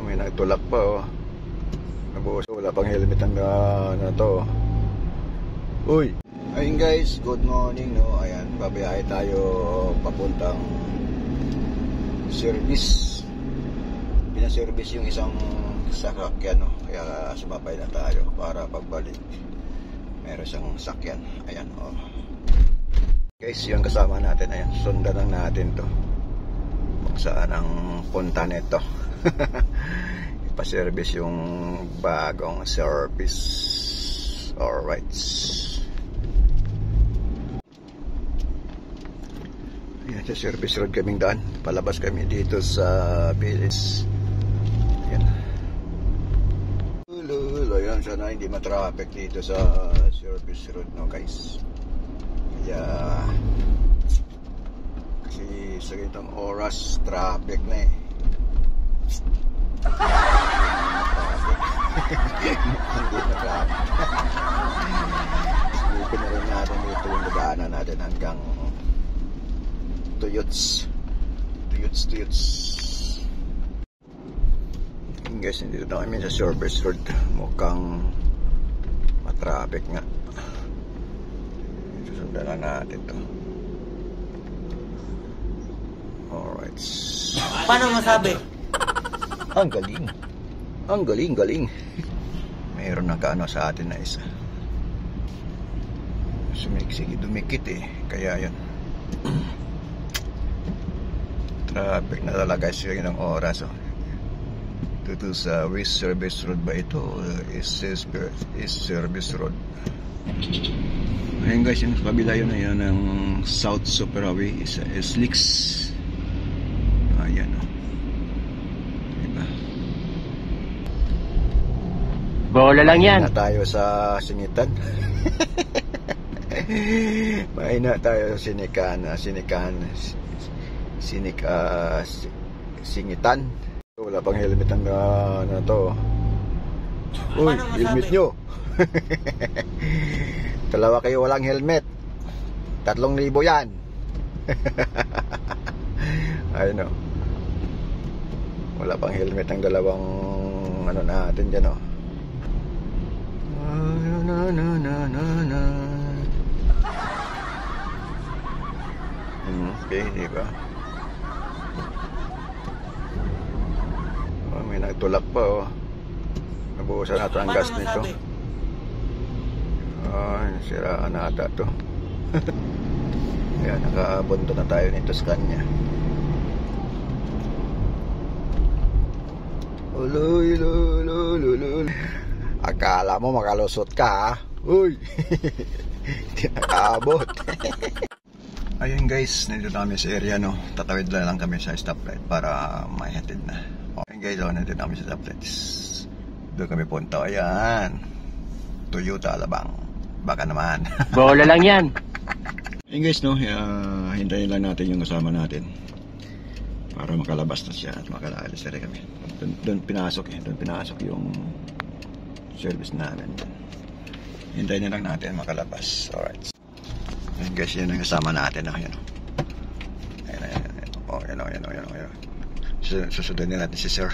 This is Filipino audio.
May nagtulak pa oh. Nabuhos, wala pang helmet ang na to. Uy! Ayun guys, good morning no. Ayan, babiyahe tayo papuntang service. Pinaservice yung isang sasakyan no. Kaya sumabay na tayo para pagbalik meron siyang sakyan. Ayan oh. Guys, yung kasama natin, ayan, sundan lang natin to kung saan ang punta nito. Ipa-service yung bagong service. Alright. Ayan, sa service road kaming daan. Palabas kami dito sa village. Ayan. Ayan, sana hindi matraffic dito sa service road no guys. Kaya kasi sa ganitong oras traffic na eh. Hindi na traffic. Silipin na rin natin dito yung daanan natin hanggang Tuyuts. Guys, dito na kami sa service road. Mukhang matraffic nga. Susundan lang natin to. Alright. Paano masabi? Ang galing. Ang galing. Mayroon nagkaano sa atin na isa. Sumiksik, dumikit eh. Kaya yun. Traffic na talaga siya ng oras oh. Dito sa West Service Road ba ito? Is Service Road. Ayun guys, yung kabila yun ayan ng South Superawi is Leaks. Ayan oh. Diba? Bola lang yan. Mahina tayo sa singitan. Mahina tayo sa singitan. Wala pang helmet ang na to. Uy, helmet nyo. Dalawa kayo walang helmet. 3,000 yan. Ayun o. Wala pang helmet ang dalawang ano natin dyan o. Okay, diba? Oh, may nagtulak pa oh. Nabuhusan natin ang gas nito. Siraan na ata to. Kaya nakaabunto na tayo nito sa kanya. Uloy. Akala mo makalusot ka ha? Uy! Hindi nakaabot. Ayun guys, nandito kami sa area no. Tatawid lang kami sa stoplight para maihatid na. Okay guys, nandito kami sa stoplight. Doon kami punta. Ayan. Toyota Alabang. Baka naman. Bola lang yan. Ayun guys no, hintayin lang natin yung kasama natin para makalabas na siya at makalaalis na rin kami. Doon pinasok yung service namin. Hintayin na lang natin makalabas. Alright. Ayun guys, yun ang kasama natin. Ayan. Ayan. Susundan na natin si sir.